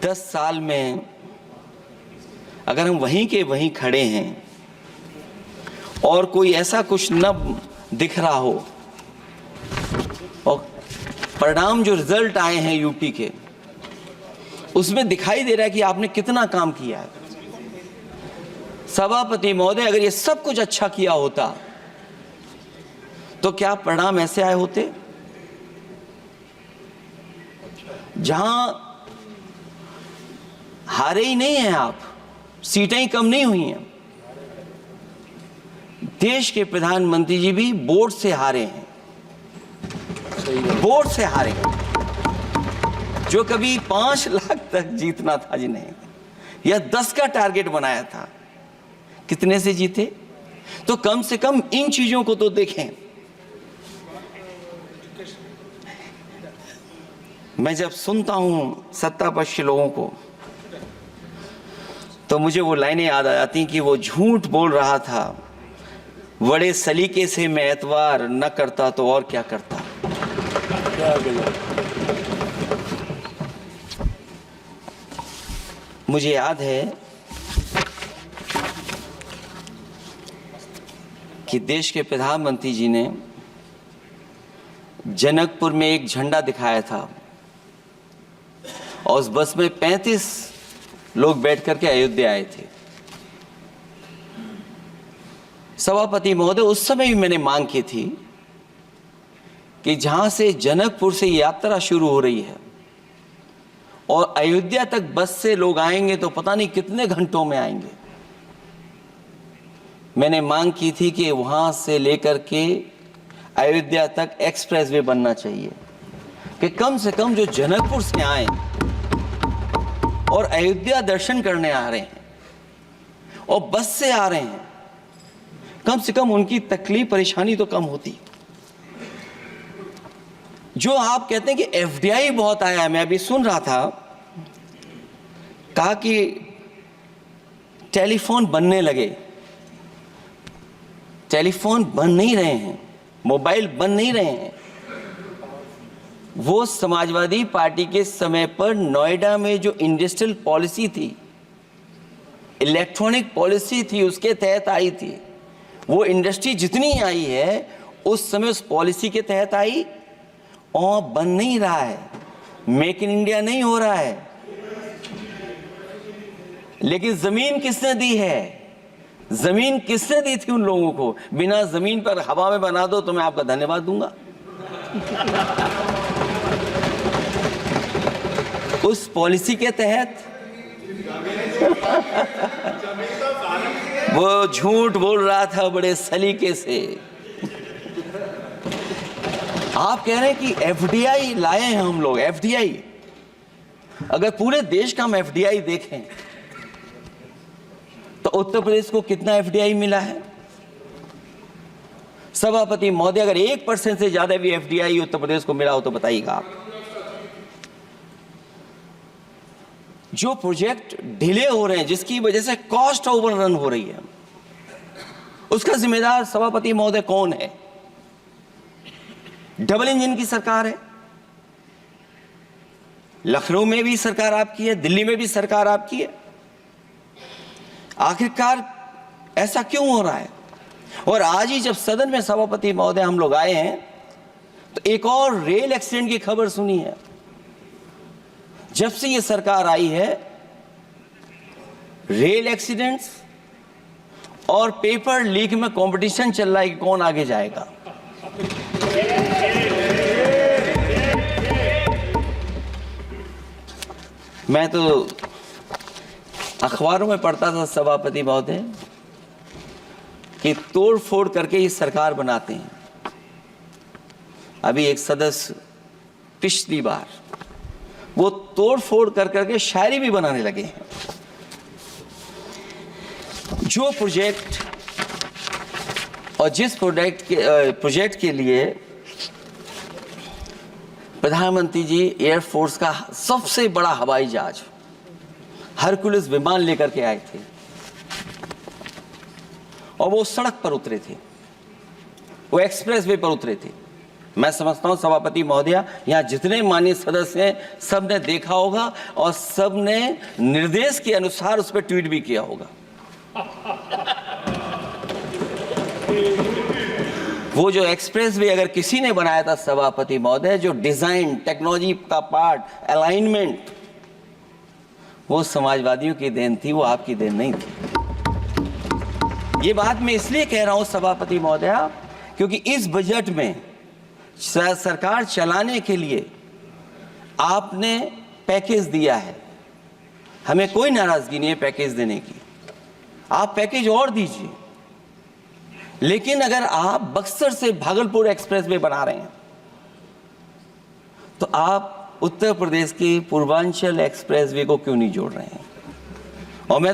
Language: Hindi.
10 साल में अगर हम वहीं के वहीं खड़े हैं और कोई ऐसा कुछ न दिख रहा हो और परिणाम जो रिजल्ट आए हैं यूपी के, उसमें दिखाई दे रहा है कि आपने कितना काम किया है। सभापति महोदय, अगर ये सब कुछ अच्छा किया होता तो क्या परिणाम ऐसे आए होते? जहां हारे ही नहीं हैं आप, सीटें ही कम नहीं हुई हैं। देश के प्रधानमंत्री जी भी वोट से हारे हैं, वोट से हारे हैं। जो कभी 5 लाख तक जीतना था जिन्हें, या 10 का टारगेट बनाया था, कितने से जीते? तो कम से कम इन चीजों को तो देखें। मैं जब सुनता हूं सत्तापक्ष लोगों को तो मुझे वो लाइनें याद आ जाती कि वो झूठ बोल रहा था, बड़े सलीके से मैं एतवार न करता तो और क्या करता। मुझे याद है कि देश के प्रधानमंत्री जी ने जनकपुर में एक झंडा दिखाया था और उस बस में 35 लोग बैठ करके अयोध्या आए थे। सभापति महोदय, उस समय भी मैंने मांग की थी कि जहां से जनकपुर से यात्रा शुरू हो रही है और अयोध्या तक बस से लोग आएंगे तो पता नहीं कितने घंटों में आएंगे। मैंने मांग की थी कि वहां से लेकर के अयोध्या तक एक्सप्रेसवे बनना चाहिए कि कम से कम जो जनकपुर से आए और अयोध्या दर्शन करने आ रहे हैं और बस से आ रहे हैं, कम से कम उनकी तकलीफ परेशानी तो कम होती। जो आप कहते हैं कि एफडीआई बहुत आया है, मैं अभी सुन रहा था, कहा कि टेलीफोन बनने लगे। टेलीफोन बन नहीं रहे हैं, मोबाइल बन नहीं रहे हैं। वो समाजवादी पार्टी के समय पर नोएडा में जो इंडस्ट्रियल पॉलिसी थी, इलेक्ट्रॉनिक पॉलिसी थी, उसके तहत आई थी। वो इंडस्ट्री जितनी आई है उस समय उस पॉलिसी के तहत आई और बन नहीं रहा है। मेक इन इंडिया नहीं हो रहा है। लेकिन जमीन किसने दी है? जमीन किसने दी थी उन लोगों को? बिना जमीन पर हवा में बना दो तो मैं आपका धन्यवाद दूंगा। उस पॉलिसी के तहत वो झूठ बोल रहा था बड़े सलीके से। आप कह रहे हैं कि एफडीआई लाए हैं हम लोग। एफडीआई, अगर पूरे देश का हम एफडीआई देखें तो उत्तर प्रदेश को कितना एफडीआई मिला है? सभापति महोदय, अगर 1% से ज्यादा भी एफडीआई उत्तर प्रदेश को मिला हो तो बताइएगा आप। जो प्रोजेक्ट डिले हो रहे हैं, जिसकी वजह से कॉस्ट ओवररन हो रही है, उसका जिम्मेदार सभापति महोदय कौन है? डबल इंजन की सरकार है। लखनऊ में भी सरकार आपकी है, दिल्ली में भी सरकार आपकी है। आखिरकार ऐसा क्यों हो रहा है? और आज ही जब सदन में सभापति महोदय हम लोग आए हैं तो एक और रेल एक्सीडेंट की खबर सुनी है। जब से ये सरकार आई है, रेल एक्सीडेंट्स और पेपर लीक में कंपटीशन चल रहा है कि कौन आगे जाएगा। मैं तो अखबारों में पढ़ता था सभापति महोदय कि तोड़ फोड़ करके ये सरकार बनाते हैं। अभी एक सदस्य पिछली बार वो तोड़ फोड़ कर करके शायरी भी बनाने लगे हैं। जो प्रोजेक्ट और जिस प्रोजेक्ट के लिए प्रधानमंत्री जी एयरफोर्स का सबसे बड़ा हवाई जहाज हरकुलिस विमान लेकर के आए थे और वो सड़क पर उतरे थे, वो एक्सप्रेसवे पर उतरे थे, मैं समझता हूं सभापति महोदया, यहाँ जितने माननीय सदस्य हैं सब ने देखा होगा और सब ने निर्देश के अनुसार उस पर ट्वीट भी किया होगा। वो जो एक्सप्रेसवे अगर किसी ने बनाया था सभापति महोदय, जो डिजाइन, टेक्नोलॉजी का पार्ट, अलाइनमेंट, वो समाजवादियों की देन थी, वो आपकी देन नहीं थी। ये बात मैं इसलिए कह रहा हूं सभापति महोदया, क्योंकि इस बजट में सरकार चलाने के लिए आपने पैकेज दिया है। हमें कोई नाराजगी नहीं है पैकेज देने की, आप पैकेज और दीजिए। लेकिन अगर आप बक्सर से भागलपुर एक्सप्रेसवे बना रहे हैं तो आप उत्तर प्रदेश की पूर्वांचल एक्सप्रेसवे को क्यों नहीं जोड़ रहे हैं? और मैं